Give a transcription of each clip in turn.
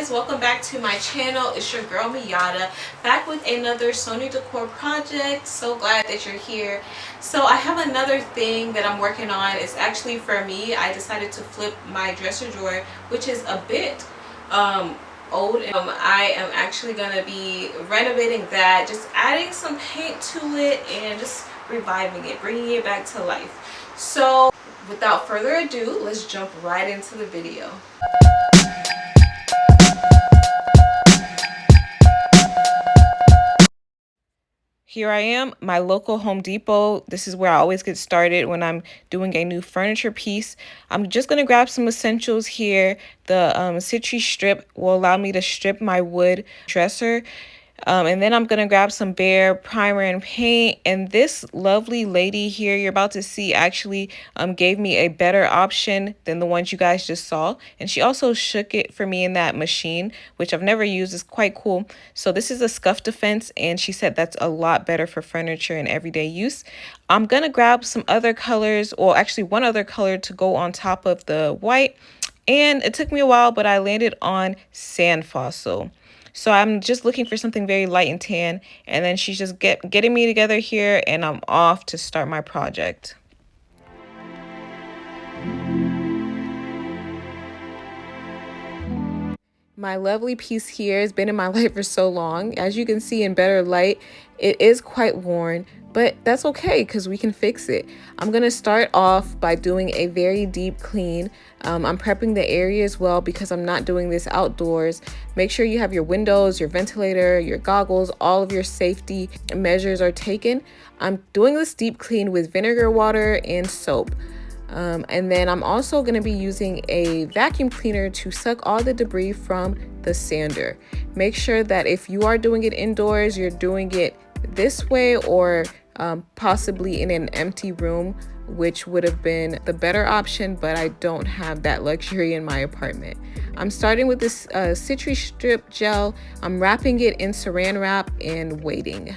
guys, welcome back to my channel. It's your girl Miata, back with another Sony Decor project. So glad that you're here. So I have another thing that I'm working on. It's actually for me. I decided to flip my dresser drawer, which is a bit old. I am actually gonna be renovating that, just adding some paint to it and just reviving it, bringing it back to life. So without further ado, let's jump right into the video. Here I am, my local Home Depot. This is where I always get started when I'm doing a new furniture piece. I'm just going to grab some essentials here. The Citric Strip will allow me to strip my wood dresser. And then I'm going to grab some Behr primer and paint. And this lovely lady here you're about to see actually gave me a better option than the ones you guys just saw. And she also shook it for me in that machine, which I've never used. It's quite cool. So this is a Scuff defense, and she said that's a lot better for furniture and everyday use. I'm going to grab some other colors, or actually one other color to go on top of the white. And it took me a while, but I landed on Sand Fossil. So I'm just looking for something very light and tan, and then she's just getting me together here, and I'm off to start my project. My lovely piece here has been in my life for so long. As you can see in better light, it is quite worn, but that's okay because we can fix it. I'm going to start off by doing a very deep clean. I'm prepping the area as well because I'm not doing this outdoors. Make sure you have your windows, your ventilator, your goggles, all of your safety measures are taken. I'm doing this deep clean with vinegar water and soap. And then I'm also going to be using a vacuum cleaner to suck all the debris from the sander. Make sure that if you are doing it indoors, you're doing it this way, or possibly in an empty room, which would have been the better option, but I don't have that luxury in my apartment. I'm starting with this Citric Strip Gel. I'm wrapping it in saran wrap and waiting.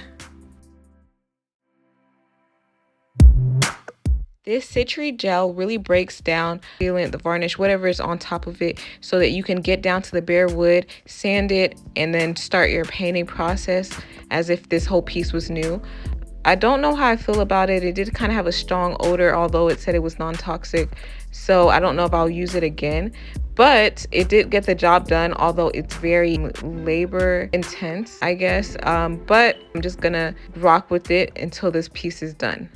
This Citric Gel really breaks down sealant, the varnish, whatever is on top of it, so that you can get down to the bare wood, sand it, and then start your painting process as if this whole piece was new. I don't know how I feel about it. It did kind of have a strong odor, although it said it was non-toxic. So I don't know if I'll use it again. But it did get the job done, although it's very labor intense, I guess. But I'm just gonna rock with it until this piece is done.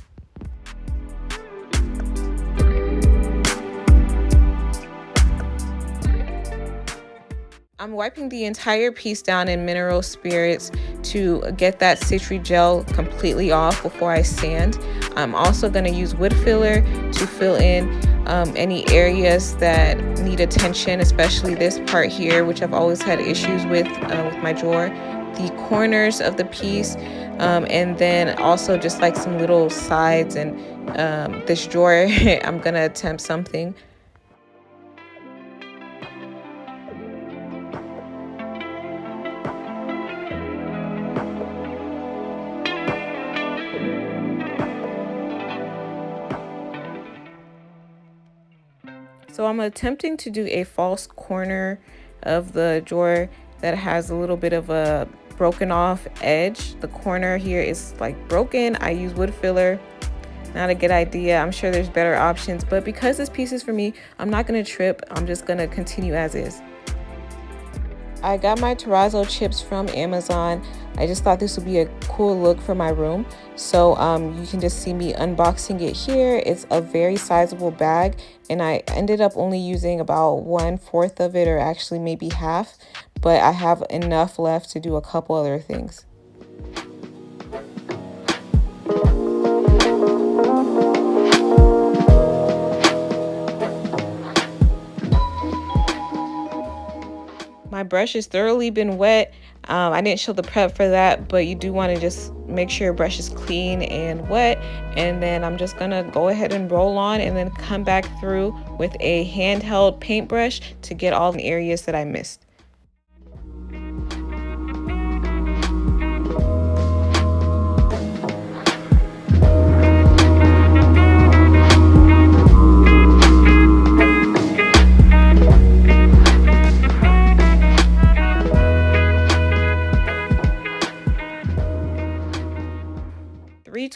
I'm wiping the entire piece down in mineral spirits to get that Citric Gel completely off before I sand. I'm also going to use wood filler to fill in any areas that need attention, especially this part here, which I've always had issues with my drawer, the corners of the piece, and then also just like some little sides and this drawer. I'm going to attempt something. So I'm attempting to do a false corner of the drawer that has a little bit of a broken off edge. The corner here is like broken. I use wood filler. Not a good idea. I'm sure there's better options, but because this piece is for me, I'm not going to trip. I'm just going to continue as is. I got my Terrazzo chips from Amazon. I just thought this would be a cool look for my room. So you can just see me unboxing it here. It's a very sizable bag, and I ended up only using about 1/4 of it, or actually maybe half, but I have enough left to do a couple other things. My brush has thoroughly been wet. I didn't show the prep for that, but you do want to just make sure your brush is clean and wet. And then I'm just gonna go ahead and roll on and then come back through with a handheld paintbrush to get all the areas that I missed.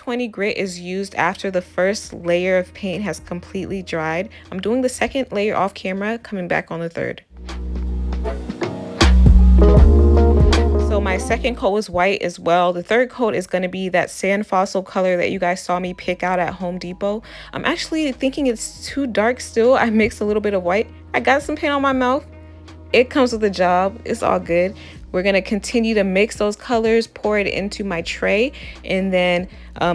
80/20 grit is used after the first layer of paint has completely dried. I'm doing the second layer off camera, coming back on the third. So my second coat was white as well. The third coat is going to be that sand fossil color that you guys saw me pick out at Home Depot. I'm actually thinking it's too dark still. I mixed a little bit of white. I got some paint on my mouth. It comes with the job. It's all good. We're going to continue to mix those colors, pour it into my tray, and then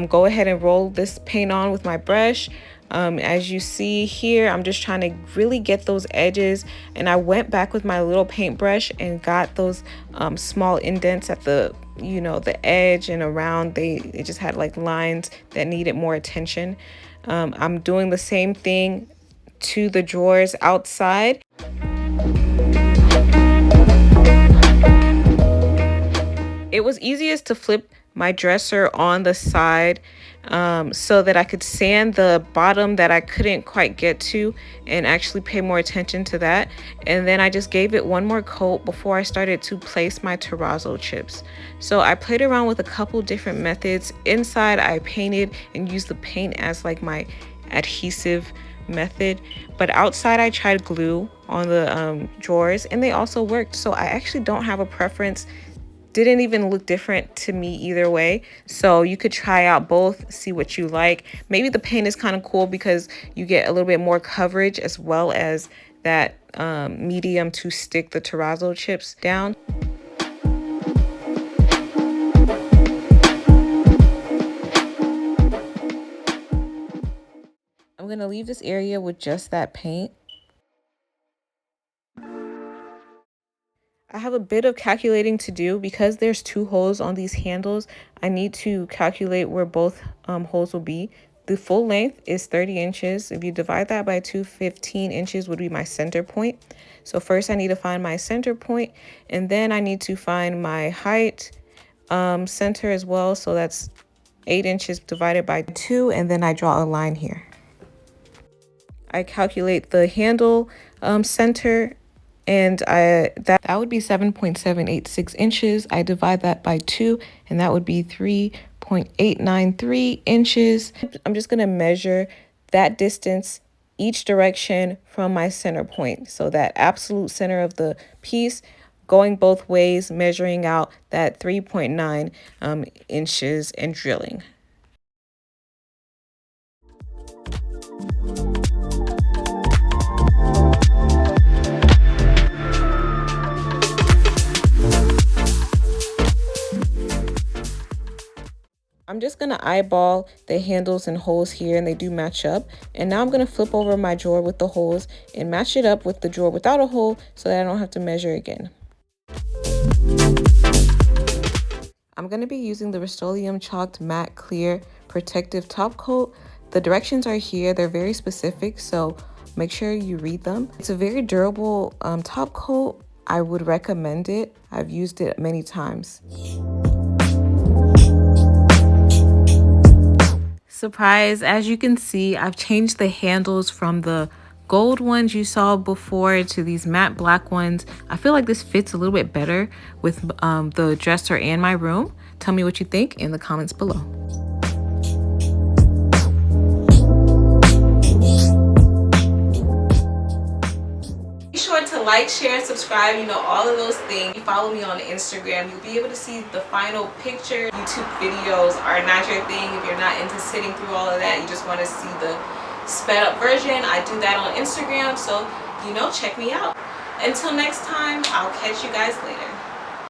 go ahead and roll this paint on with my brush. As you see here, I'm just trying to really get those edges, and I went back with my little paintbrush and got those small indents at the the edge and around. They just had like lines that needed more attention. I'm doing the same thing to the drawers outside. It was easiest to flip my dresser on the side so that I could sand the bottom that I couldn't quite get to and actually pay more attention to that. And then I just gave it one more coat before I started to place my terrazzo chips. So I played around with a couple different methods. Inside I painted and used the paint as like my adhesive method, but outside I tried glue on the drawers and they also worked. So I actually don't have a preference. Didn't even look different to me either way. So you could try out both, see what you like. Maybe the paint is kind of cool because you get a little bit more coverage as well as that medium to stick the terrazzo chips down. I'm gonna leave this area with just that paint. I have a bit of calculating to do because there's two holes on these handles. I need to calculate where both holes will be. The full length is 30 inches. If you divide that by 2, 15 inches would be my center point. So first I need to find my center point, and then I need to find my height center as well. So that's 8 inches divided by 2, and then I draw a line here. I calculate the handle center, and that would be 7.786 inches. I divide that by 2, and that would be 3.893 inches. I'm just going to measure that distance each direction from my center point. So that absolute center of the piece, going both ways, measuring out that 3.9 inches and drilling. I'm just going to eyeball the handles and holes here, and they do match up. And now I'm going to flip over my drawer with the holes and match it up with the drawer without a hole so that I don't have to measure again. I'm going to be using the Rust-oleum chalked matte clear protective top coat. The directions are here. They're very specific, so make sure you read them. It's a very durable top coat. I would recommend it. I've used it many times. Surprise, as you can see, I've changed the handles from the gold ones you saw before to these matte black ones. I feel like this fits a little bit better with the dresser and my room. Tell me what you think in the comments below. Be sure to like, share, subscribe, all of those things. Follow me on Instagram. You'll be able to see the final picture. YouTube videos are not your thing if you're not into sitting through all of that. You just want to see the sped up version. I do that on Instagram, so check me out. Until next time, I'll catch you guys later.